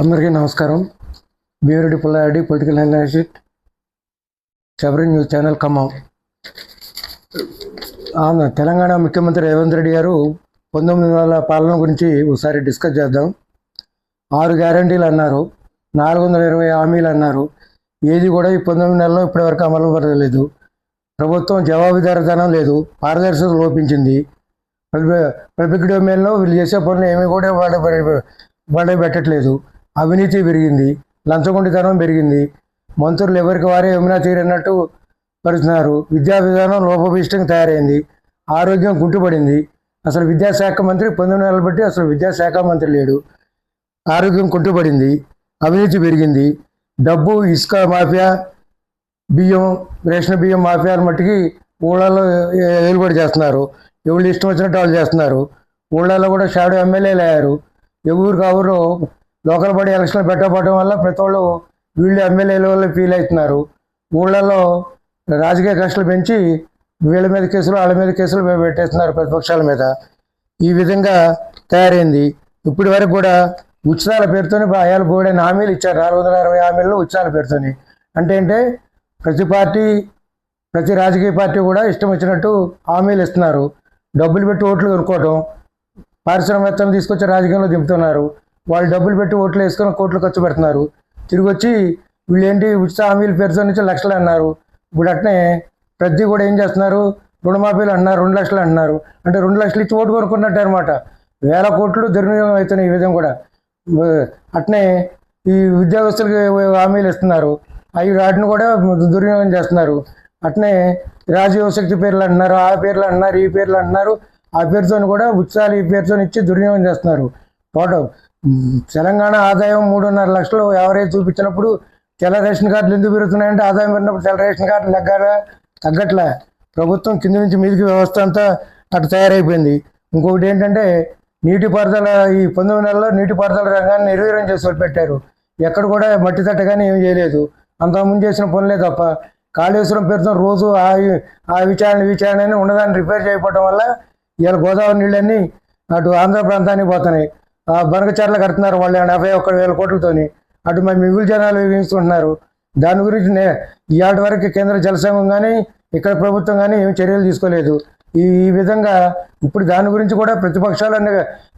అందరికీ నమస్కారం. Bhimireddy Pullareddy, political analyst, Sabari news channel Khammam. Telangana ముఖ్యమంత్రి రేవంత్ రెడ్డి గారు 19 నెలల పాలన గురించి ఒకసారి డిస్కస్ చేద్దాం. 6 గ్యారంటీలు అన్నారు, 420 హామీలు అన్నారు. ఏది కూడా ఈ 19 నెలల్లో ఇప్పటివరకు అమలు పడలేదు. ప్రభుత్వం జవాబుదారీతనం లేదు, పారదర్శకత లోపించింది. పబ్లిక్ డొమైన్లో వీళ్ళు చేసే పనులు ఏమీ కూడా వాడే పెట్టట్లేదు. అవినీతి పెరిగింది, లంచగొండితనం పెరిగింది. మంత్రులు ఎవరికి వారే యమునా తీరన్నట్టు పరుస్తున్నారు. విద్యా విధానం లోపభీష్టంగా తయారైంది. ఆరోగ్యం కుంటుపడింది. అసలు విద్యాశాఖ మంత్రి 19 నెలలు బట్టి అసలు విద్యాశాఖ మంత్రి లేడు. ఆరోగ్యం కుంటుపడింది, అవినీతి పెరిగింది. డబ్బు, ఇసుక మాఫియా, బియ్యం, రేషన్ బియ్యం మాఫియాల మట్టికి ఊళ్ళలో ఏలుబడి చేస్తున్నారు. ఎవరు ఇష్టం వచ్చినట్టు వాళ్ళు చేస్తున్నారు. ఊళ్ళలో కూడా షాడో ఎమ్మెల్యేలు అయ్యారు. ఎవరు కావురు లోకల్ బాడీ ఎలక్షన్లు పెట్టకపోవడం వల్ల ప్రతి వాళ్ళు వీళ్ళు ఎమ్మెల్యేల వల్ల ఫీల్ అవుతున్నారు. ఊళ్ళల్లో రాజకీయ కక్షలు పెంచి వీళ్ళ మీద కేసులు, వాళ్ళ మీద కేసులు పెట్టేస్తున్నారు ప్రతిపక్షాల మీద. ఈ విధంగా తయారైంది. ఇప్పటి వరకు కూడా ఉచితాల పేరుతోనే ఆయాలు పోయిన హామీలు ఇచ్చారు. 460 హామీల్లో ఉచితాల పేరుతోని. అంటే ప్రతి రాజకీయ పార్టీ కూడా ఇష్టం వచ్చినట్టు హామీలు ఇస్తున్నారు. డబ్బులు పెట్టి ఓట్లు కొనుక్కోవటం, పారిశ్రామికవేత్తలు తీసుకొచ్చి రాజకీయంలో దింపుతున్నారు. వాళ్ళు డబ్బులు పెట్టి ఓట్లు వేసుకొని కోట్లు ఖర్చు పెడుతున్నారు. తిరిగి వచ్చి వీళ్ళు ఏంటి ఉచిత హామీల పేరుతో నుంచి లక్షలు అన్నారు. ఇప్పుడు అట్నే ప్రతి కూడా ఏం చేస్తున్నారు, రుణమాఫీలు అంటున్నారు, 2 లక్షలు అంటున్నారు. అంటే 2 లక్షలు ఇచ్చి ఓటు కొనుక్కున్నట్టు అనమాట. 1000 కోట్లు దుర్వినియోగం అవుతున్నాయి ఈ విధంగా కూడా. అట్నే ఈ ఉద్యోగస్తులకి హామీలు ఇస్తున్నారు, అవి వాటిని కూడా దుర్వినియోగం చేస్తున్నారు. అట్నే రాజీవ్ శక్తి పేర్లు అంటున్నారు, ఆ పేర్లు అంటున్నారు, ఈ పేర్లు అంటున్నారు. ఆ పేరుతో కూడా ఉచితాలు ఈ పేరుతో ఇచ్చి దుర్వినియోగం చేస్తున్నారు. టోటల్ తెలంగాణ ఆదాయం 3.5 లక్షలు ఎవరైతే చూపించినప్పుడు తెల్ల రేషన్ కార్డులు ఎందుకు పెరుగుతున్నాయంటే ఆదాయం పెరిగినప్పుడు తెల్ల రేషన్ కార్డులు తగ్గట్లే. ప్రభుత్వం కింద నుంచి మీదికి వ్యవస్థ అంతా అటు తయారైపోయింది. ఇంకొకటి ఏంటంటే నీటిపారుదల, ఈ 19 నెలల్లో నీటిపారుదల రంగాన్ని నిర్వీర్యం చేసి పెట్టారు. ఎక్కడ కూడా మట్టి తట్ట కానీ ఏం చేయలేదు. అంతకుముందు చేసిన పనులే తప్ప కాళేశ్వరం పేరుతో రోజు ఆ విచారణ ఉన్నదాన్ని రిపేర్ చేయకపోవడం వల్ల ఇవాళ గోదావరి నీళ్ళన్నీ అటు ఆంధ్ర ప్రాంతానికి పోతున్నాయి. బనకచర్ల కడుతున్నారు వాళ్ళు 51,000 కోట్లతోని. అటు మరి మిగులు జనాలు వేయించుకుంటున్నారు. దాని గురించి ఇవాటి వరకు కేంద్ర జలసంఘం కానీ ఇక్కడ ప్రభుత్వం కానీ ఏమి చర్యలు తీసుకోలేదు. ఈ విధంగా ఇప్పుడు దాని గురించి కూడా ప్రతిపక్షాలన్నీ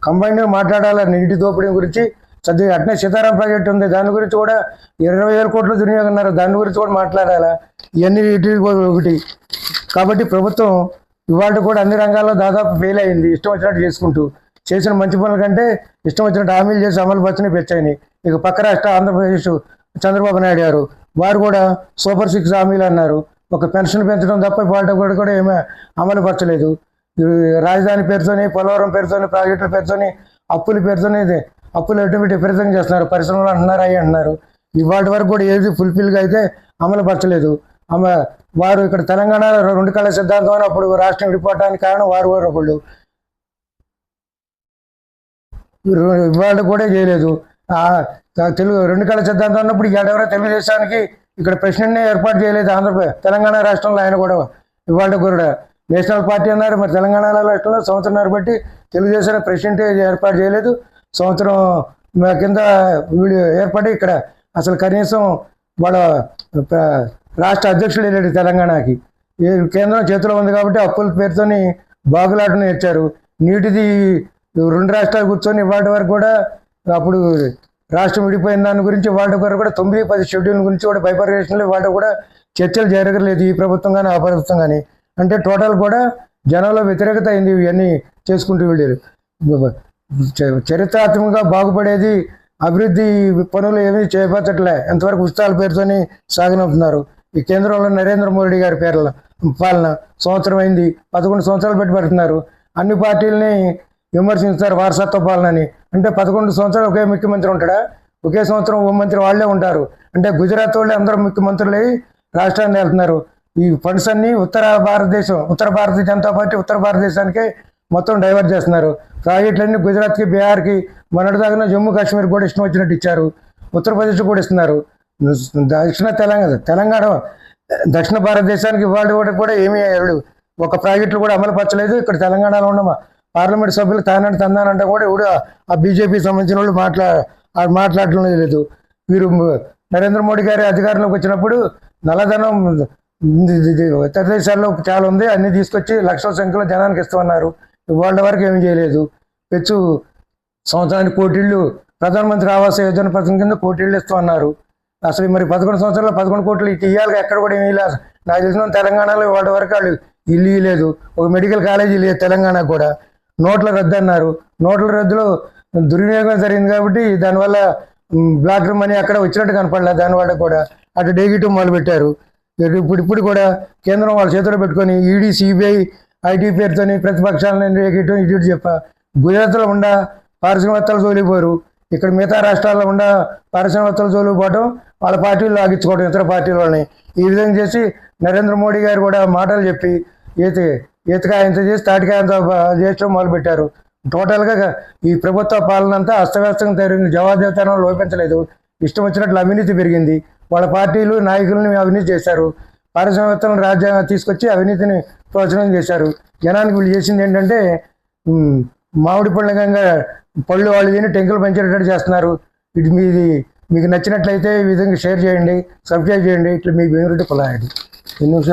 కంబైన్గా మాట్లాడాలి. నీటి దోపిడీ గురించి సద్య అట్నే సీతారాం ప్రాజెక్టు ఉంది, దాని గురించి కూడా 20,000 కోట్లు దుర్వినియోగం ఉన్నారు, దాని గురించి కూడా మాట్లాడాలా. ఇవన్నీ ఒకటి కాబట్టి ప్రభుత్వం ఇవాళ కూడా అన్ని రంగాల్లో దాదాపు ఫెయిల్ అయింది. ఇష్టం వచ్చినట్టు చేసుకుంటూ చేసిన మంచి పనుల కంటే ఇష్టం వచ్చినట్టు హామీలు చేసి అమలు పరిచినవి పెంచాయి. ఇక పక్క రాష్ట్ర ఆంధ్రప్రదేశ్ చంద్రబాబు నాయుడు గారు వారు కూడా సూపర్ 6 హామీలు అన్నారు. ఒక పెన్షన్ పెంచడం తప్ప వాటి కూడా ఏమీ అమలు పరచలేదు. రాజధాని పేరుతోని, పోలవరం పేరుతోని, ప్రాజెక్టుల పేరుతోని, అప్పుల పేరుతోని అప్పులు ఎటువంటి విపరీతంగా చేస్తున్నారు. పరిశ్రమలు అంటున్నారు, అవి అంటున్నారు. ఇవాటి వరకు కూడా ఏది ఫుల్ఫిల్గా అయితే అమలు పరచలేదు. వారు ఇక్కడ తెలంగాణ 2 కళ సిద్ధాంతం అని అప్పుడు రాష్ట్రం విడిపోవడానికి కారణం వారు ఒకళ్ళు. ఇవాళ కూడా చేయలేదు. తెలుగు 2 కళ సిద్ధాంతం అన్నప్పుడు ఎవరో తెలుగుదేశానికి ఇక్కడ ప్రెసిడెంట్నే ఏర్పాటు చేయలేదు. తెలంగాణ రాష్ట్రంలో ఆయన కూడా ఇవాళ కూడా నేషనల్ పార్టీ అన్నారు. మరి తెలంగాణ రాష్ట్రంలో సంవత్సరంన్నర బట్టి తెలుగుదేశానికి ప్రెసిడెంట్ ఏర్పాటు చేయలేదు. సంవత్సరం కింద వీళ్ళు ఏర్పడి ఇక్కడ అసలు కనీసం వాళ్ళ రాష్ట్ర అధ్యక్షుడు వెళ్ళాడు తెలంగాణకి. కేంద్రం చేతిలో ఉంది కాబట్టి అప్పుల పేరుతోని బాగులాటను ఇచ్చారు. నీటిది 2 రాష్ట్రాలు కూర్చొని ఇవాటి వరకు కూడా అప్పుడు రాష్ట్రం విడిపోయిన దాని గురించి వాటి వరకు కూడా 9-10 షెడ్యూల్ గురించి కూడా బైపర్వేషన్లో వాటి కూడా చర్చలు జరగలేదు ఈ ప్రభుత్వం కానీ ఆ ప్రభుత్వం కానీ. అంటే టోటల్ కూడా జనంలో వ్యతిరేకత అయింది. ఇవన్నీ చేసుకుంటూ వెళ్ళారు. చరిత్రాత్మకంగా బాగుపడేది అభివృద్ధి పనులు ఏమీ చేపట్టట్లే. ఎంతవరకు ఉచితాల పేరుతోని సాగనంపుతున్నారు. ఈ కేంద్రంలో నరేంద్ర మోడీ గారి పేర్ల పాలన సంవత్సరం అయింది, 11 సంవత్సరాలు పెట్టి పెడుతున్నారు. అన్ని పార్టీలని విమర్శిస్తారు వారసత్వ పాలనని. అంటే 11 సంవత్సరాలు ఒకే ముఖ్యమంత్రి ఉంటాడా? ఒకే సంవత్సరం మంత్రి వాళ్ళే ఉంటారు. అంటే గుజరాత్ వాళ్ళే అందరూ ముఖ్యమంత్రులు అయ్యి రాష్ట్రాన్ని వెళ్తున్నారు. ఈ ఫండ్స్ అన్నీ ఉత్తర భారతీయ జనతా పార్టీ ఉత్తర భారతదేశానికే మొత్తం డైవర్ట్ చేస్తున్నారు. ప్రాజెక్టులన్నీ గుజరాత్కి, బీహార్కి, మొన్నటిదాకా జమ్మూ కాశ్మీర్ కూడా ఇష్టం వచ్చినట్టు ఇచ్చారు. ఉత్తరప్రదేశ్ కూడా ఇస్తున్నారు. తెలంగాణ దక్షిణ భారతదేశానికి ఇవాళ కూడా ఏమీ ఒక ప్రాజెక్టులు కూడా అమలు పరచలేదు. ఇక్కడ తెలంగాణలో ఉన్న పార్లమెంట్ సభ్యులు తానంటే తందానంటే కూడా ఇప్పుడు ఆ బీజేపీ సంబంధించిన వాళ్ళు మాట్లాడటం లేదు. వీరు నరేంద్ర మోడీ గారి అధికారంలోకి వచ్చినప్పుడు నల్లధనం ఇతర దేశాల్లో చాలా ఉంది, అన్ని తీసుకొచ్చి లక్షల సంఖ్యలో జనానికి ఇస్తామన్నారు. ఇవాళ వరకు ఏం చేయలేదు. పెచ్చు సంవత్సరానికి కోటిళ్ళు ప్రధానమంత్రి ఆవాస్ యోజన పథకం కింద కోటిళ్ళు ఇస్తామన్నారు. అసలు మరి 11 సంవత్సరాల్లో 11 కోట్లు ఇటు ఇవ్వాలి, ఎక్కడ కూడా ఏమీ లేదు. నాకు తెలిసిన తెలంగాణలో ఇవాళ వరకు వాళ్ళు ఇల్లు ఇవ్వలేదు. ఒక మెడికల్ కాలేజీ లేదు తెలంగాణకు కూడా. నోట్ల రద్దు అన్నారు. నోట్ల రద్దులో దుర్వినియోగం జరిగింది కాబట్టి దానివల్ల బ్లాక్ మనీ అక్కడ వచ్చినట్టు కనపడలేదు. దానివల్ల కూడా అటు డేగిటం మొదలుపెట్టారు. ఇప్పుడు కూడా కేంద్రం వాళ్ళ చేతిలో పెట్టుకొని ఈడీ, సిబిఐ, ఐటీ పేరుతోని ప్రతిపక్షాలను డేగిటం ఇటు చెప్ప. గుజరాత్లో ఉండ పారిశ్రామికవేత్తలు జోలిపోరు, ఇక్కడ మిగతా రాష్ట్రాల్లో ఉండ పారిశ్రామికవేత్తలు జోలిపోవడం, వాళ్ళ పార్టీలు లాగించుకోవడం ఇతర పార్టీల వాళ్ళని. ఈ విధంగా చేసి నరేంద్ర మోడీ గారు కూడా మాటలు చెప్పి ఈతకాయంత చేసి తాటికాయంత చేయడం మొదలుపెట్టారు. టోటల్గా ఈ ప్రభుత్వ పాలన అంతా అస్తవ్యస్తంగా తయారైంది. జవాబుదారీతనం లోపించలేదు. ఇష్టం వచ్చినట్లు అవినీతి పెరిగింది. వాళ్ళ పార్టీలు నాయకులని అవినీతి చేశారు. పారిశ్రామికవేత్తలను రాజ్యాంగం తీసుకొచ్చి అవినీతిని ప్రోత్సాహం చేశారు. జనానికి వీళ్ళు చేసింది ఏంటంటే మామిడి పండుగంగా పళ్ళు వాళ్ళు తిని టెంకులు పెంచేటట్టు చేస్తున్నారు. ఇది మీకు నచ్చినట్లయితే ఈ విధంగా షేర్ చేయండి, సబ్స్క్రైబ్ చేయండి. ఇట్లా మీ వేరే కులాయండి. ఎన్ని నిమిషాలు